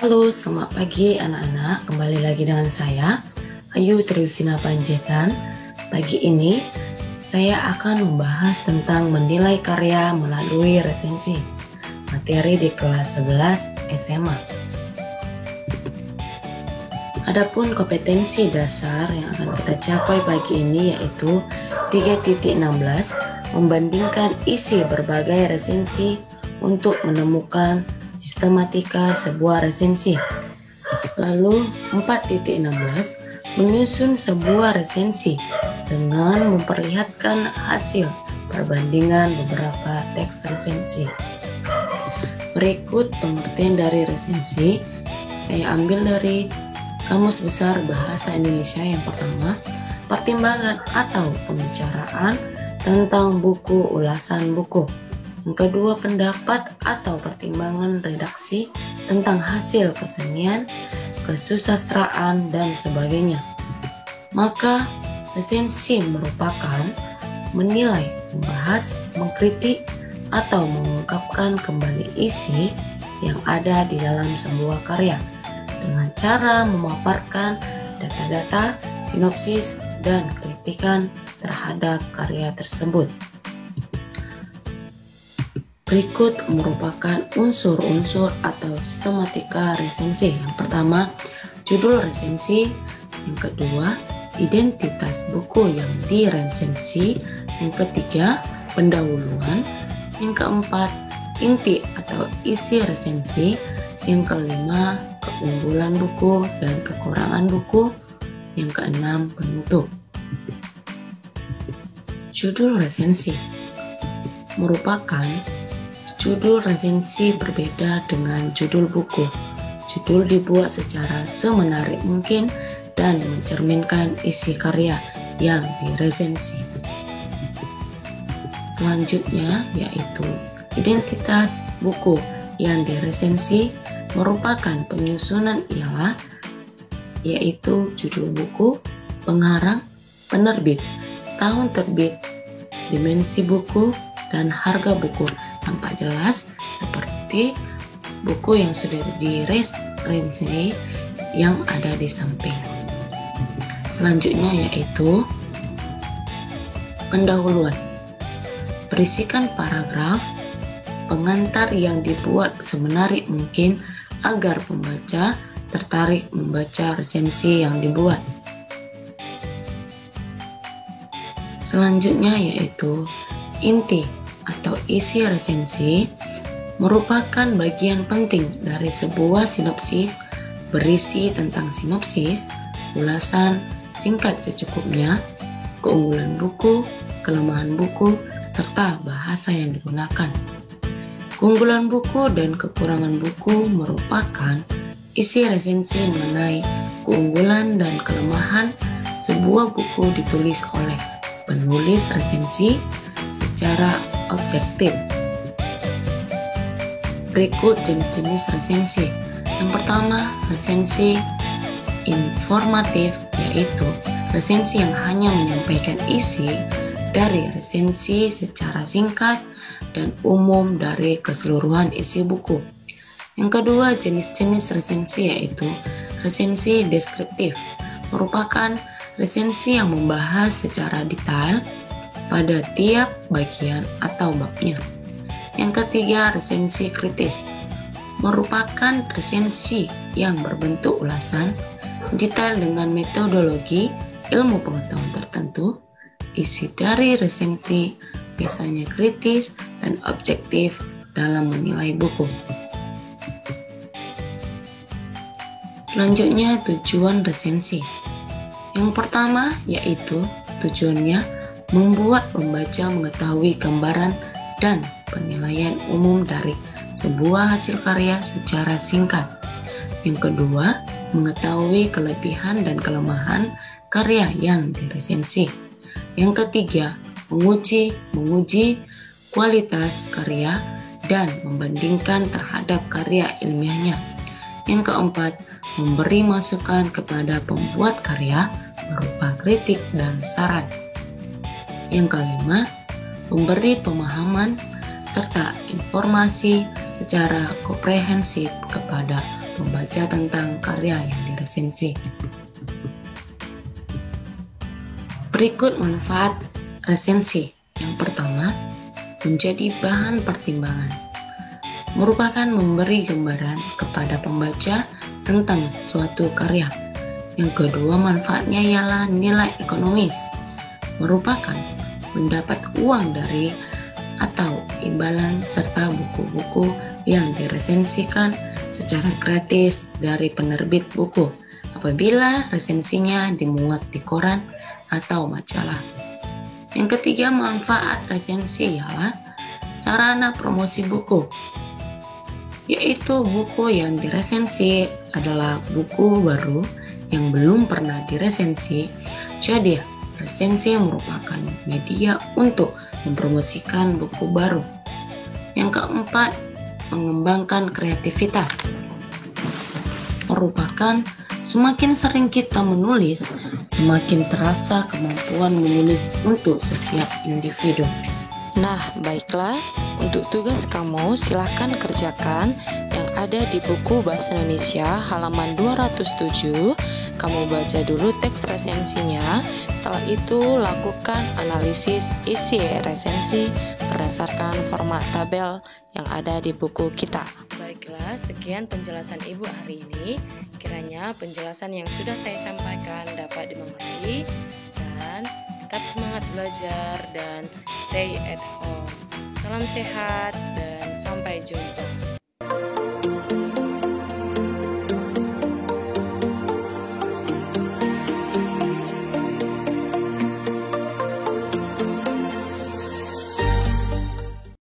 Halo, selamat pagi anak-anak. Kembali lagi dengan saya, Ayu Terustina Panjaitan. Pagi ini, saya akan membahas tentang menilai karya melalui resensi. Materi di kelas 11 SMA. Adapun kompetensi dasar yang akan kita capai pagi ini yaitu 3.16, membandingkan isi berbagai resensi untuk menemukan sistematika sebuah resensi. Lalu 4.16, menyusun sebuah resensi dengan memperlihatkan hasil perbandingan beberapa teks resensi. Berikut pengertian dari resensi, saya ambil dari Kamus Besar Bahasa Indonesia. Yang pertama, pertimbangan atau pembicaraan tentang buku, ulasan buku. Yang kedua, pendapat atau pertimbangan redaksi tentang hasil kesenian, kesusastraan, dan sebagainya. Maka, resensi merupakan menilai, membahas, mengkritik, atau mengungkapkan kembali isi yang ada di dalam sebuah karya dengan cara memaparkan data-data, sinopsis, dan kritikan terhadap karya tersebut. Berikut merupakan unsur-unsur atau sistematika resensi. Yang pertama, judul resensi. Yang kedua, identitas buku yang diresensi. Yang ketiga, pendahuluan. Yang keempat, inti atau isi resensi. Yang kelima, keunggulan buku dan kekurangan buku. Yang keenam, penutup. Judul resensi merupakan judul resensi berbeda dengan judul buku. Judul dibuat secara semenarik mungkin dan mencerminkan isi karya yang diresensi. Selanjutnya yaitu identitas buku yang diresensi merupakan penyusunan ialah yaitu judul buku, pengarang, penerbit, tahun terbit, dimensi buku, dan harga buku. Tampak jelas seperti buku yang sudah diresensi yang ada di samping. Selanjutnya yaitu pendahuluan. Berisikan paragraf pengantar yang dibuat semenarik mungkin agar pembaca tertarik membaca resensi yang dibuat. Selanjutnya yaitu inti atau isi resensi merupakan bagian penting dari sebuah sinopsis, berisi tentang sinopsis, ulasan singkat secukupnya, keunggulan buku, kelemahan buku, serta bahasa yang digunakan. Keunggulan buku dan kekurangan buku merupakan isi resensi mengenai keunggulan dan kelemahan sebuah buku ditulis oleh penulis resensi secara objektif. Berikut jenis-jenis resensi. Yang pertama, resensi informatif, yaitu resensi yang hanya menyampaikan isi dari resensi secara singkat dan umum dari keseluruhan isi buku. Yang kedua, jenis-jenis resensi yaitu resensi deskriptif, merupakan resensi yang membahas secara detail pada tiap bagian atau babnya. Yang ketiga, resensi kritis, merupakan resensi yang berbentuk ulasan, detail dengan metodologi ilmu pengetahuan tertentu. Isi dari resensi biasanya kritis dan objektif dalam menilai buku. Selanjutnya, tujuan resensi. Yang pertama yaitu tujuannya membuat pembaca mengetahui gambaran dan penilaian umum dari sebuah hasil karya secara singkat. Yang kedua, mengetahui kelebihan dan kelemahan karya yang diresensi. Yang ketiga, menguji kualitas karya dan membandingkan terhadap karya ilmiahnya. Yang keempat, memberi masukan kepada pembuat karya berupa kritik dan saran. Yang kelima, memberi pemahaman serta informasi secara komprehensif kepada pembaca tentang karya yang diresensi. Berikut manfaat resensi. Yang pertama, menjadi bahan pertimbangan. Merupakan memberi gambaran kepada pembaca tentang suatu karya. Yang kedua, manfaatnya ialah nilai ekonomis. Merupakan mendapat uang dari atau imbalan serta buku-buku yang diresensikan secara gratis dari penerbit buku apabila resensinya dimuat di koran atau majalah. Yang ketiga, manfaat resensi ialah sarana promosi buku, yaitu buku yang diresensi adalah buku baru yang belum pernah diresensi. Jadi, resensi merupakan media untuk mempromosikan buku baru. Yang keempat, mengembangkan kreativitas. Merupakan semakin sering kita menulis, semakin terasa kemampuan menulis untuk setiap individu. Nah, baiklah, untuk tugas kamu silahkan kerjakan yang ada di buku Bahasa Indonesia halaman 207. Kamu baca dulu teks resensinya, setelah itu lakukan analisis isi resensi berdasarkan format tabel yang ada di buku kita. Baiklah, sekian penjelasan Ibu hari ini. Kiranya penjelasan yang sudah saya sampaikan dapat dimengerti, dan tetap semangat belajar dan stay at home. Salam sehat dan sampai jumpa.